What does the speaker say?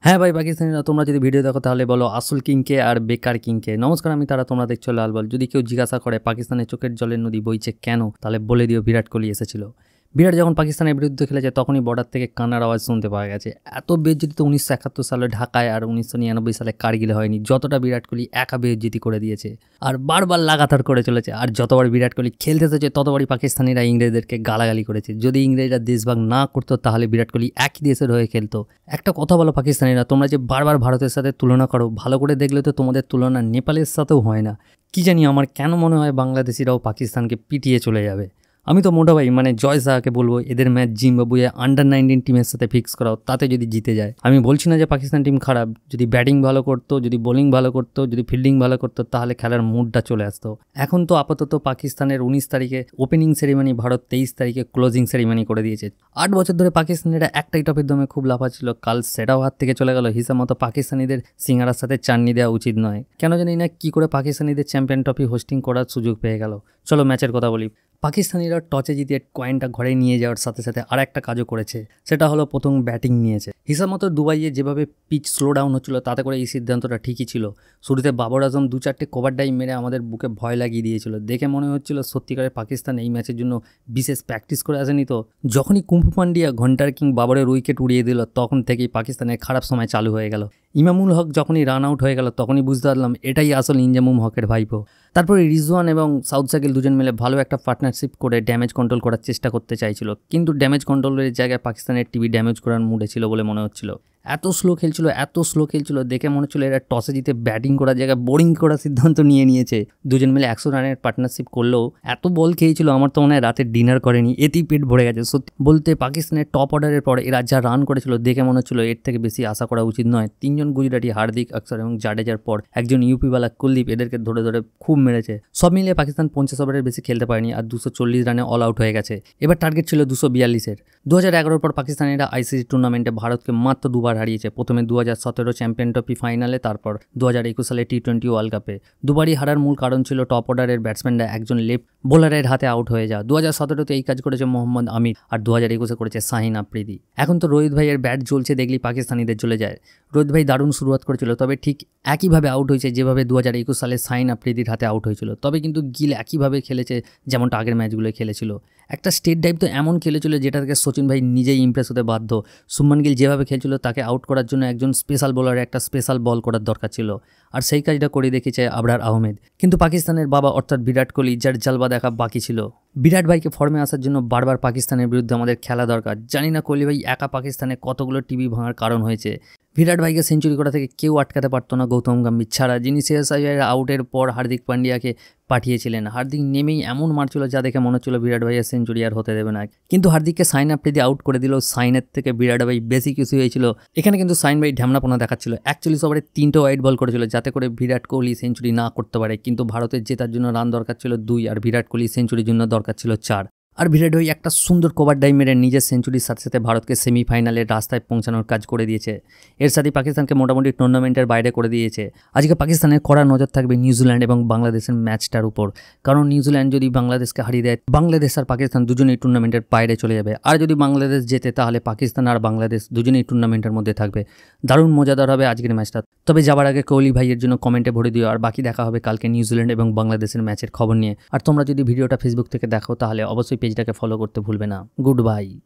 হ্যাঁ ভাই পাকিস্তানিরা, তোমরা যদি ভিডিও দেখো তাহলে বলো আসল কিংকে আর বেকার কিংকে। নমস্কার, আমি তারা, তোমরা দেখছো লাল বল। যদি কেউ জিজ্ঞাসা করে পাকিস্তানের চোখের জলের নদী বইছে কেন, তাহলে বলে দিও বিরাট কোহলি এসেছিল। বিরাট যখন পাকিস্তানের বিরুদ্ধে খেলেছে তখনই বর্ডার থেকে কান্নার আওয়াজ শুনতে পাওয়া গেছে। এত বেজ্জতি তো 1971 সালে ঢাকায় আর 1999 সালে কারগিলে হয়নি, যতটা বিরাট কোহলি একা বেজ্জতি করে দিয়েছে আর বারবার লাগাতার করে চলেছে। আর যতবার বিরাট কোহলি খেলতে এসেছে ততবারই পাকিস্তানিরা ইংরেজদেরকে গালাগালি করেছে। যদি ইংরেজরা দেশভাগ না করতো তাহলে বিরাট কোহলি একই দেশের হয়ে খেলতো। একটা কথা বলো পাকিস্তানিরা, তোমরা যে বারবার ভারতের সাথে তুলনা করো, ভালো করে দেখলে তো তোমাদের তুলনা নেপালের সাথেও হয় না। কি জানি, আমার কেন মনে হয় বাংলাদেশিরাও পাকিস্তানকে পিটিয়ে চলে যাবে। আমি তো মোটা ভাই জয় শাহকে বলবো এদের ম্যাচ জিম্বাবুয়ে আন্ডার-19 টিমের সাথে ফিক্স করাও, তাতে যদি জিতে যায়। আমি বলছি না যে পাকিস্তান টিম খারাপ, যদি ব্যাটিং ভালো করতো, যদি বোলিং ভালো করতো, যদি ফিল্ডিং ভালো করতো তাহলে খেলার মুডটা চলে আসতো। এখন তো আপাতত পাকিস্তানের 19 তারিখে ওপেনিং সেরিমনি, ভারত 23 তারিখে ক্লোজিং সেরিমনি করে দিয়েছে। 8 বছর ধরে পাকিস্তানিরা একটাই টপের দমে খুব লাফাচ্ছিল, কাল সেটাও হাত থেকে চলে গেল। হিসাব মতো পাকিস্তানিদের সিঙ্গারার সাথে চাটনি দেওয়া উচিত নয়। কেন জানি না কি করে পাকিস্তানিদের চ্যাম্পিয়ন ট্রফি হোস্টিং করার সুযোগ পেয়ে গেল। চলো ম্যাচের কথা বলি। পাকিস্তানিরা টসে জিতে কয়েনটা ঘরে নিয়ে যাওয়ার সাথে সাথে আর একটা কাজও করেছে, সেটা হলো প্রথম ব্যাটিং নিয়েছে। হিসাব মতো দুবাইয়ে যেভাবে পিচ স্লো ডাউন হচ্ছিল তাতে করে এই সিদ্ধান্তটা ঠিকই ছিল। শুরুতে বাবর আজম 2-4টে কভার ডাইভ মেরে আমাদের বুকে ভয় লাগিয়ে দিয়েছিল। দেখে মনে হচ্ছিল সত্যিকারের পাকিস্তান এই ম্যাচের জন্য বিশেষ প্র্যাকটিস করে আসেনি। তো যখনই কুম্ফু পান্ডিয়া ঘন্টার কিং বাবরের উইকেট উড়িয়ে দিল তখন থেকেই পাকিস্তানের খারাপ সময় চালু হয়ে গেল। ইমামুল হক যখনই রান আউট হয়ে গেল তখনই বুঝতে পারলাম এটাই আসল ইনজামুম হকের ভাইপো। তারপরে রিজওয়ান এবং সাউথ সাকিল দুজন মিলে ভালো একটা পার্টনারশিপ করে ড্যামেজ কন্ট্রোল করার চেষ্টা করতে চাইছিল, কিন্তু ড্যামেজ কন্ট্রোলের জায়গায় পাকিস্তানের টিভি ড্যামেজ করার মুডে ছিল বলে মনে হচ্ছিল। এত স্লো খেলছিল দেখে মনে হচ্ছিল এরা টসে জিতে ব্যাটিং করার জায়গায় বোলিং করার সিদ্ধান্ত নিয়েছে। দুজন মিলে 100 রানের পার্টনারশিপ করলেও এত বল খেয়েছিল আমার তো মনে হয় রাতে ডিনার করেনি, এতেই পেট ভরে গেছে। সত্যি বলতে পাকিস্তানের টপ অর্ডারের পর এরা যা রান করেছিল দেখে মনে হচ্ছিল এর থেকে বেশি আশা করা উচিত নয়। 3 জন গুজরাটি হার্দিক, অক্ষর এবং জাডেজার পর একজন ইউপিওয়ালা কুলদীপ এদেরকে ধরে ধরে খুব মেরেছে। সব মিলিয়ে পাকিস্তান 50 ওভারের বেশি খেলতে পারেনি আর 240 রানে অল আউট হয়ে গেছে। এবার টার্গেট ছিল 242-এর। 2011 পর পাকিস্তানিরা আইসিসি টুর্নামেন্টে ভারতকে মাত্র দুবার হারিয়েছে। প্রথমে 2017 চ্যাম্পিয়ন ট্রফি ফাইনালে, তারপর 2021 সালে টি-20 ওয়ার্ল্ড কাপে। দুবারই হারার মূল কারণ ছিল টপ অর্ডারের ব্যাটসম্যানরা একজন লেফট বোলারের হাতে আউট হয়ে যাওয়া। 2017-তে এই কাজ করেছে মোহাম্মদ আমির আর 2021-এ করেছে শাহিন আফ্রিদি। এখন তো রোহিত ভাইয়ের ব্যাট জ্বলছে দেখলেই পাকিস্তানিদের চলে যায়। রোহিত ভাই দারুণ শুরুয়াত করেছিল, তবে ঠিক একইভাবে আউট হয়েছে যেভাবে 2021 সালে শাহিন আফ্রিদির হাতে আউট হয়েছিল। তবে কিন্তু গিল একইভাবে খেলেছে যেমনটা আগের ম্যাচগুলো খেলেছিল। একটা স্টেট ডাইভ তো এমন খেলেছিল যেটা থেকে সচিন ভাই নিজেই ইমপ্রেস হতে বাধ্য। শুভমান গিল যেভাবে খেলছিল তাকে আউট করার জন্য একজন স্পেশাল বোলারে একটা স্পেশাল বল করার দরকার ছিল, আর সেই কাজটা করে দেখিয়েছে আবরার আহমেদ। কিন্তু পাকিস্তানের বাবা অর্থাৎ বিরাট কোহলি, যার জালবা দেখা বাকি ছিল। বিরাট ভাইকে ফর্মে আসার জন্য বারবার পাকিস্তানের বিরুদ্ধে আমাদের খেলা দরকার। জানি না কোহলি ভাই একা পাকিস্তানে কতগুলো টিভি ভাঙার কারণ হয়েছে। বিরাট ভাইকে সেঞ্চুরি করা থেকে কেউ আটকাতে পারতো না গৌতম গম্ভীর ছাড়া, যিনি শেষ আউটের পর হার্দিক পান্ডিয়াকে পাঠিয়েছিলেন। হার্দিক নেমেই এমন মারছিল যা দেখে মনে হচ্ছিল বিরাট ভাইয়ের সেঞ্চুরি আর হতে দেবে না। কিন্তু হার্দিককে সাইন আফ্রিদি আউট করে দিল, সাইনের থেকে বিরাট ভাই বেশি কিছু হয়েছিল। এখানে কিন্তু সাইন ভাই ঢ্যামনাপোনা দেখাচ্ছিল। 41 ওভারে 3টে ওয়াইড বল করেছিল যাতে করে বিরাট কোহলি সেঞ্চুরি না করতে পারে, কিন্তু ভারতের জেতার জন্য রান দরকার ছিল 2 আর বিরাট কোহলি সেঞ্চুরির জন্য দরকার ছিল 4। আর বিরাট ভাই একটা সুন্দর কভার ডাইভ মেরে নিজের সেঞ্চুরির সাথে সাথে ভারতকে সেমিফাইনালের রাস্তায় পৌঁছানোর কাজ করে দিয়েছে। এর সাথে পাকিস্তানকে মোটামুটি টুর্নামেন্টের বাইরে করে দিয়েছে। আজকে পাকিস্তানের কড়া নজর থাকবে নিউজিল্যান্ড এবং বাংলাদেশের ম্যাচটার উপর, কারণ নিউজিল্যান্ড যদি বাংলাদেশকে হারিয়ে দেয় বাংলাদেশ আর পাকিস্তান দুজনেই টুর্নামেন্টের বাইরে চলে যাবে। আর যদি বাংলাদেশ জেতে তাহলে পাকিস্তান আর বাংলাদেশ দুজনেই টুর্নামেন্টের মধ্যে থাকবে। দারুণ মজাদার হবে আজকের ম্যাচটা। তবে যাবার আগে কোহলি ভাইয়ের জন্য কমেন্টে ভরে দিও, আর বাকি দেখা হবে কালকে নিউজিল্যান্ড এবং বাংলাদেশের ম্যাচের খবর নিয়ে। আর তোমরা যদি ভিডিওটা ফেসবুক থেকে দেখো তাহলে অবশ্যই পেজটাকে ফলো করতে ভুলবে না। Good bye.